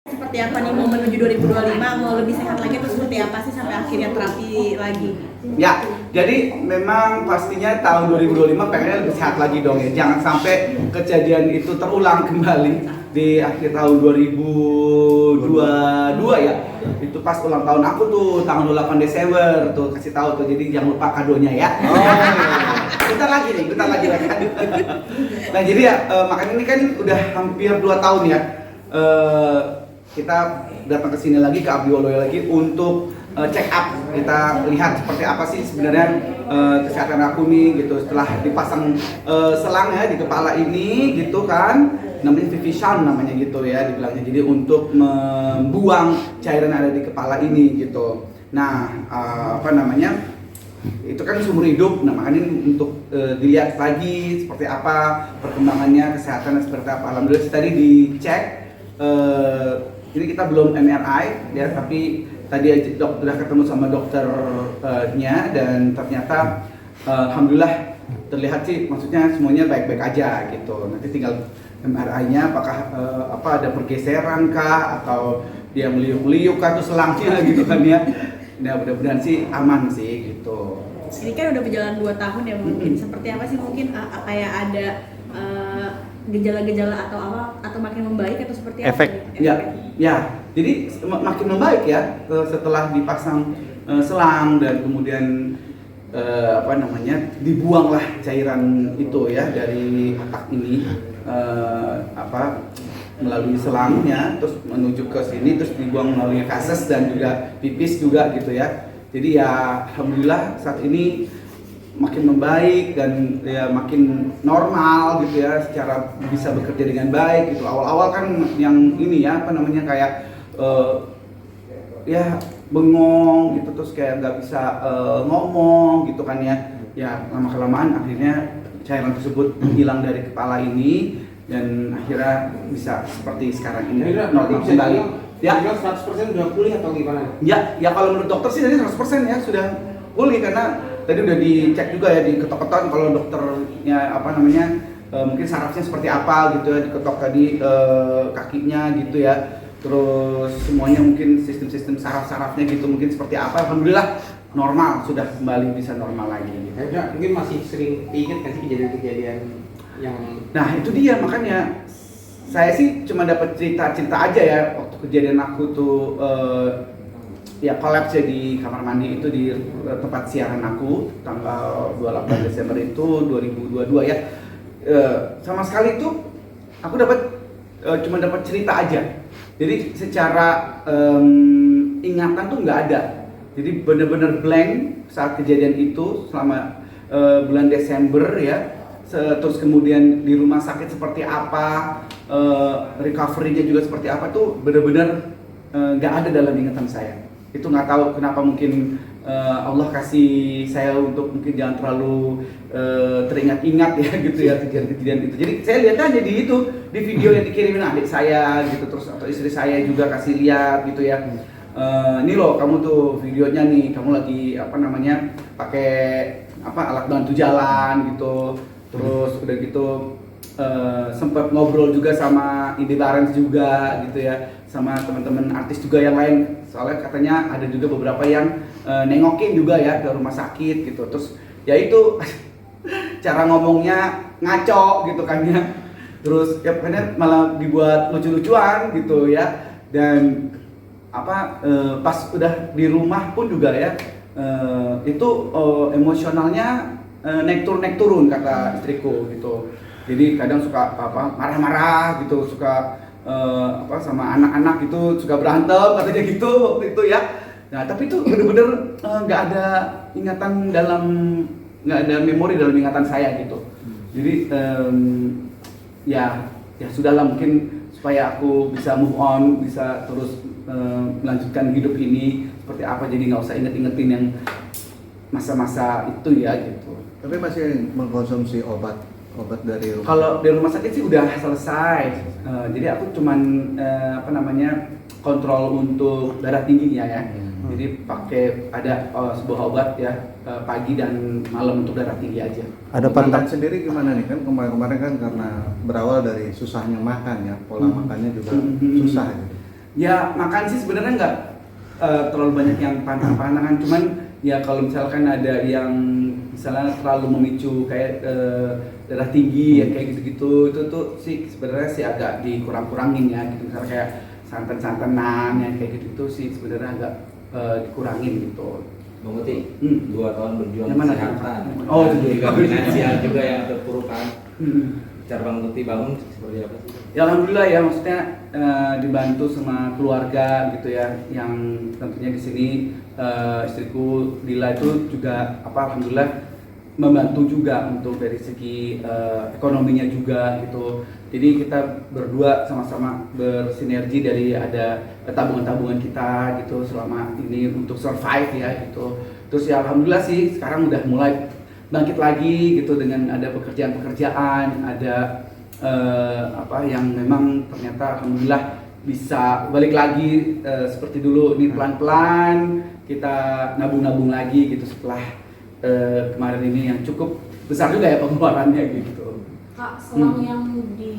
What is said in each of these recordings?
Seperti apa nih mau menuju 2025, mau lebih sehat lagi atau seperti apa sih sampai akhirnya terapi lagi? Ya, jadi memang pastinya tahun 2025 pengennya lebih sehat lagi dong ya. Jangan sampai kejadian itu terulang kembali di akhir tahun 2022 ya. Itu pas ulang tahun aku tuh, tanggal 28 Desember tuh, kasih tahu tuh. Jadi jangan lupa kadonya ya. Oh, bentar lagi nih, bentar lagi. Nah, jadi ya makanya ini kan udah hampir 2 tahun ya. Kita datang ke sini lagi, ke Abdi Waluyo lagi untuk check up. Kita lihat seperti apa sih sebenarnya kesehatan aku nih gitu setelah dipasang selang ya di kepala ini gitu kan, namanya Vivisan namanya gitu ya dibilangnya, jadi untuk membuang cairan yang ada di kepala ini gitu. Nah apa namanya, itu kan seumur hidup. Nah makanya untuk dilihat lagi seperti apa perkembangannya, kesehatannya seperti apa. Alhamdulillah sih tadi dicek, ini kita belum MRI ya, tapi tadi sudah ketemu sama dokternya dan ternyata alhamdulillah terlihat sih maksudnya semuanya baik-baik aja gitu. Nanti tinggal MRI-nya apakah ada pergeseran kah atau dia meliuk-liuk kah tuh selangnya gitu kan ya. Nah mudah-mudahan sih aman sih gitu. Ini kan udah berjalan 2 tahun ya, mungkin seperti apa sih mungkin kayak ada gejala-gejala atau apa, atau makin membaik atau seperti apa? Efek. Ya, jadi makin membaik ya setelah dipasang selang dan kemudian dibuanglah cairan itu ya dari otak ini melalui selangnya terus menuju ke sini, terus dibuang melalui feses dan juga pipis juga gitu ya. Jadi ya alhamdulillah saat ini makin membaik dan ya makin normal gitu ya, secara bisa bekerja dengan baik gitu. Awal-awal kan yang ini ya kayak ya bengong gitu, terus kayak nggak bisa ngomong gitu kan ya. Ya lama-kelamaan akhirnya cairan tersebut hilang dari kepala ini dan akhirnya bisa seperti sekarang ini normal kembali. Ya 100% udah pulih atau gimana? Ya kalau menurut dokter sih tadi 100% ya sudah pulih, karena tadi udah dicek juga ya, diketok-ketok kalau dokternya mungkin sarafnya seperti apa gitu ya, diketok tadi kakinya gitu ya, terus semuanya mungkin sistem-sistem saraf-sarafnya gitu mungkin seperti apa. Alhamdulillah normal, sudah kembali bisa normal lagi gitu. Ya, mungkin masih sering ingat kan sih kejadian-kejadian yang... Nah itu dia, makanya saya sih cuma dapat cerita-cerita aja ya waktu kejadian aku tuh ya kolaps ya di kamar mandi itu di tempat siaran aku tanggal 28 Desember itu 2022 ya. Sama sekali itu aku cuma dapat cerita aja. Jadi secara ingatan tuh nggak ada. Jadi bener-bener blank saat kejadian itu selama bulan Desember ya. Terus kemudian di rumah sakit seperti apa, recovery-nya juga seperti apa tuh bener-bener nggak ada dalam ingatan saya. Itu nggak tahu kenapa, mungkin Allah kasih saya untuk mungkin jangan terlalu teringat-ingat ya gitu ya kejadian-kejadian itu. Jadi saya lihat aja di video yang dikirimin adik saya gitu, terus atau istri saya juga kasih lihat gitu ya. Ini loh kamu tuh videonya nih, kamu lagi pakai alat bantu jalan gitu. Terus udah gitu sempat ngobrol juga sama Ide Barens juga gitu ya, sama teman-teman artis juga yang lain, soalnya katanya ada juga beberapa yang nengokin juga ya ke rumah sakit gitu. Terus ya itu cara ngomongnya ngaco gitu kan ya, terus ya pokoknya malah dibuat lucu-lucuan gitu ya. Dan pas udah di rumah pun juga ya itu emosionalnya naik turun kata istriku gitu. Jadi kadang suka marah-marah gitu, suka sama anak-anak gitu, suka berantem katanya gitu waktu itu ya. Nah tapi itu bener-bener nggak ada ingatan nggak ada memori dalam ingatan saya gitu. Jadi ya sudahlah, mungkin supaya aku bisa move on, bisa terus melanjutkan hidup ini seperti apa, jadi nggak usah inget-ingetin yang masa-masa itu ya gitu. Tapi masih mengkonsumsi obat dari rumah. Kalau di rumah sakit sih udah selesai. Jadi aku cuman kontrol untuk darah tingginya ya. Jadi pakai ada sebuah obat ya pagi dan malam untuk darah tinggi aja. Ada pantangan sendiri gimana nih, kan kemarin kan karena berawal dari susahnya makan ya, pola makannya juga susah gitu. Ya makan sih sebenarnya nggak terlalu banyak yang pantang-pantangan, cuman ya kalau misalkan ada yang misalnya terlalu memicu kayak darah tinggi ya kayak gitu-gitu, itu tuh sih sebenarnya sih agak dikurang-kurangin ya gitu. Misalnya kayak santan-santanan yang kayak gitu sih sebenarnya agak dikurangin gitu. Bang Muti, 2 tahun berjuang Yang mana? kesehatan. Oh, dan itu juga juga. finansial juga yang terpuruk kan. Cara Bang Muti bangun seperti apa sih? Ya alhamdulillah ya, maksudnya dibantu sama keluarga gitu ya, yang tentunya di sini istriku Dila itu juga alhamdulillah membantu juga untuk dari segi ekonominya juga gitu. Jadi kita berdua sama-sama bersinergi dari ada tabungan-tabungan kita gitu selama ini untuk survive ya gitu. Terus ya alhamdulillah sih sekarang udah mulai bangkit lagi gitu dengan ada pekerjaan-pekerjaan, ada yang memang ternyata alhamdulillah bisa balik lagi seperti dulu. Ini pelan-pelan kita nabung-nabung lagi gitu setelah kemarin ini yang cukup besar juga ya pengeluarannya gitu. Kak, selang yang di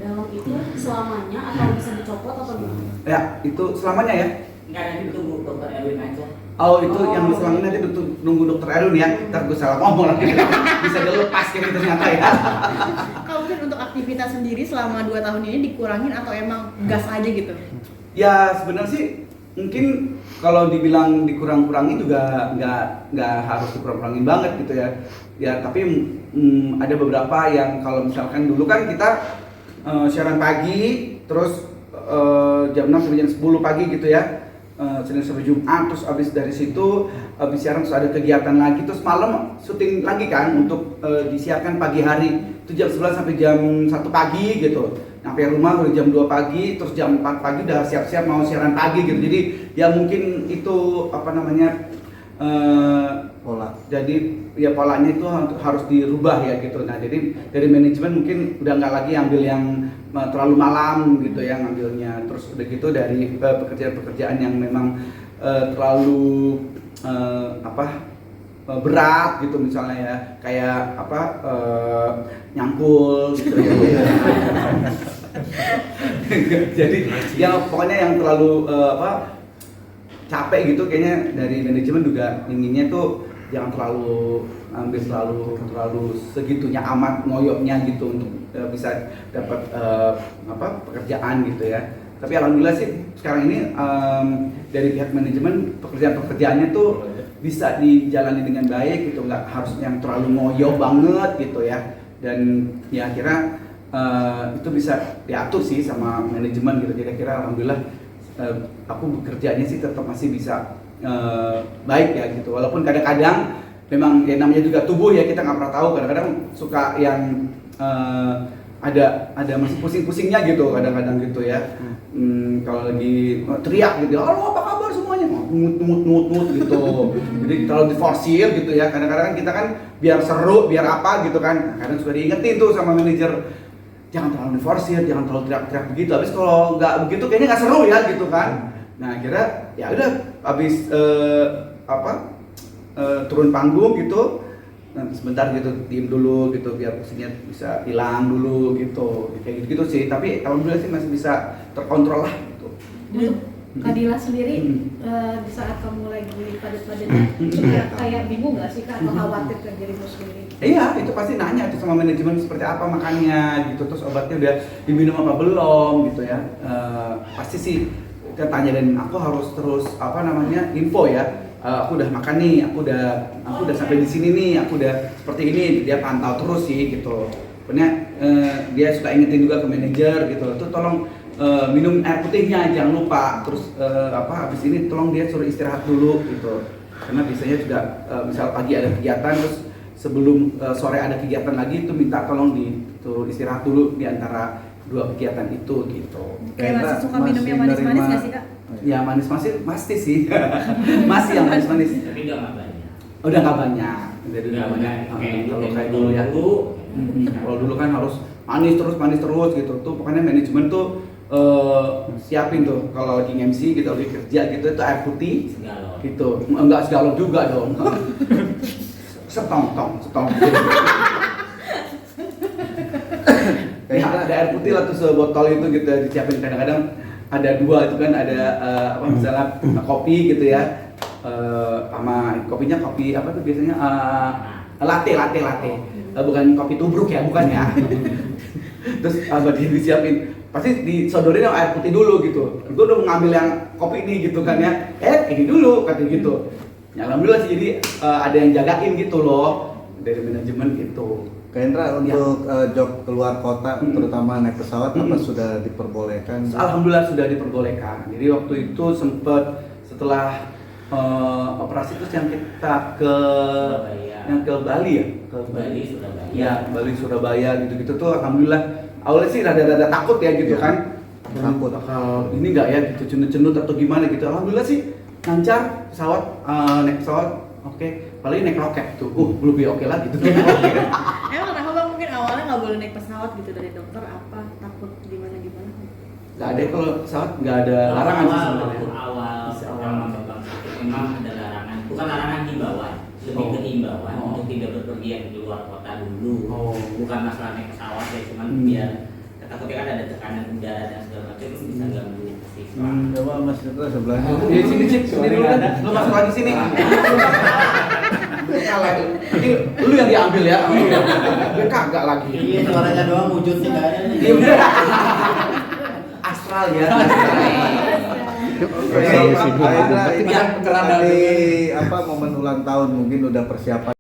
dalam itu selamanya atau bisa dicopot atau gimana? Ya itu selamanya ya. Enggak, nanti tunggu dokter Erwin aja. Oh itu yang selama nanti nunggu dokter Erwin ya. Ntar gue salah ngomong lagi. Bisa dilepas kayak gitu ternyata ya. Kalau mungkin untuk aktivitas sendiri selama 2 tahun ini dikurangin atau emang gas aja gitu? Ya sebenarnya sih mungkin kalau dibilang dikurang-kurangin juga nggak harus dikurang-kurangin banget gitu ya. Ya tapi ada beberapa yang kalau misalkan dulu kan kita siaran pagi terus jam 6 sampai jam 10 pagi gitu ya. Senin sampai Jumat, terus abis dari situ abis siaran terus ada kegiatan lagi, terus malam syuting lagi kan untuk disiarkan pagi hari itu jam 11 sampai jam 1 pagi gitu. Sampai rumah udah jam 2 pagi, terus jam 4 pagi udah siap-siap mau siaran pagi gitu. Jadi ya mungkin itu Pola. jadi ya polanya itu harus dirubah ya gitu. Nah jadi dari manajemen mungkin udah nggak lagi ambil yang terlalu malam gitu ya ngambilnya. Terus udah gitu dari pekerjaan-pekerjaan yang memang terlalu berat gitu misalnya ya kayak nyangkul gitu ya. Jadi ya pokoknya yang terlalu capek gitu kayaknya dari manajemen juga inginnya tuh jangan terlalu ambil terlalu segitunya amat ngoyoknya gitu untuk bisa dapat pekerjaan gitu ya. Tapi alhamdulillah sih sekarang ini dari pihak manajemen pekerjaannya tuh bisa dijalani dengan baik gitu, nggak harus yang terlalu ngoyo banget gitu ya. Dan ya akhirnya itu bisa diatur sih sama manajemen gitu. Jadi kira alhamdulillah aku bekerjanya sih tetap masih bisa baik ya gitu. Walaupun kadang-kadang memang ya namanya juga tubuh ya, kita nggak pernah tahu, kadang-kadang suka yang ada masih pusing-pusingnya gitu kadang-kadang gitu ya. Kalau lagi teriak gitu, halo apa kabar semuanya, ngut gitu. Jadi terlalu diforsir gitu ya. Kadang-kadang kita kan biar seru, biar apa gitu kan. Kadang suka diingetin tuh sama manajer, jangan terlalu diforsir, jangan terlalu teriak-teriak begitu. Habis kalau nggak begitu kayaknya nggak seru ya gitu kan. Nah akhirnya ya udah habis turun panggung gitu, nanti sebentar gitu diem dulu gitu biar pusingnya bisa hilang dulu gitu, kayak gitu sih. Tapi alhamdulillah sih masih bisa terkontrol lah gitu. Untuk Kadila sendiri di saat kamu lagi padat-padatnya suka kayak bingung nggak sih Kak atau khawatir ke dirimu sendiri? Iya, itu pasti nanya tuh sama manajemen seperti apa makannya gitu, terus obatnya udah diminum apa belum gitu ya. Pasti sih kita tanya dan aku harus terus info ya. Aku udah makan nih, aku udah sampai di sini nih, aku udah seperti ini, dia pantau terus sih gitu. Pokoknya dia suka ingetin juga ke manajer gitu, tuh tolong minum air putihnya jangan lupa, terus habis ini tolong dia suruh istirahat dulu gitu. Karena biasanya juga misal pagi ada kegiatan terus sebelum sore ada kegiatan lagi itu minta tolong disuruh istirahat dulu di antara dua kegiatan itu gitu. Kayak masih suka minum yang manis-manis nggak sih Kak? Ya manis-manis pasti sih. Masih yang manis-manis. Tapi enggak banyak. Udah nggak banyak, jadi udah Nggak banyak. banyak, kayak Kalau gitu, kayak dulu ya. dulu. Kalau dulu kan harus manis terus gitu. Tuh pokoknya manajemen tuh siapin tuh kalau lagi MC gitu, lagi kerja gitu itu air putih Segalon. gitu. Enggak segalon juga dong. setong. Ya, ada air putih lah tuh sebotol itu gitu ya, disiapin kadang-kadang ada dua itu kan ada apa misalnya kopi gitu ya sama kopinya kopi apa tuh biasanya latte bukan kopi tubruk ya bukan ya terus disiapin pasti disodorin sama air putih dulu gitu gue udah mengambil yang kopi ini gitu kan ya ini dulu katanya gitu ya, alhamdulillah sih jadi ada yang jagain gitu loh dari manajemen gitu. Kak Indra untuk job keluar kota terutama naik pesawat apa sudah diperbolehkan? Alhamdulillah sudah diperbolehkan. Jadi waktu itu sempat setelah operasi terus yang kita ke Bali ya, Bali, Surabaya. Ya, Bali Surabaya gitu-gitu tuh alhamdulillah awalnya sih rada-rada takut ya gitu Iya. kan. Takut. Bakal ini enggak ya gitu cenut-cenut atau gimana gitu. Alhamdulillah sih lancar pesawat naik pesawat oke. Paling naik roket tuh. Lebih oke lah gitu. Emang kenapa bang mungkin awalnya nggak boleh naik pesawat gitu dari dokter apa takut gimana? Enggak ada kalau pesawat enggak ada larangan sih Waktu sebenarnya. awal Bisa pertama Bang sakit memang ada larangan, bukan larangan himbauan, lebih ke himbauan untuk tidak berpergian di luar kota dulu. Bukan masalah naik pesawat ya, cuman biar takutnya kan ada tekanan udara dan segala macam bisa ganggu siswa. Coba Mas Indra sebelahnya. Di sini Cip, sini dulu kan. Lu masuk lagi sini. Kalah. Ini lu yang diambil ya. Gue kagak lagi. Iya, suaranya doang wujudnya nggak ada nih. Astral ya. Kak Indra ini Ketika kan keranda tadi apa momen ulang tahun mungkin udah persiapan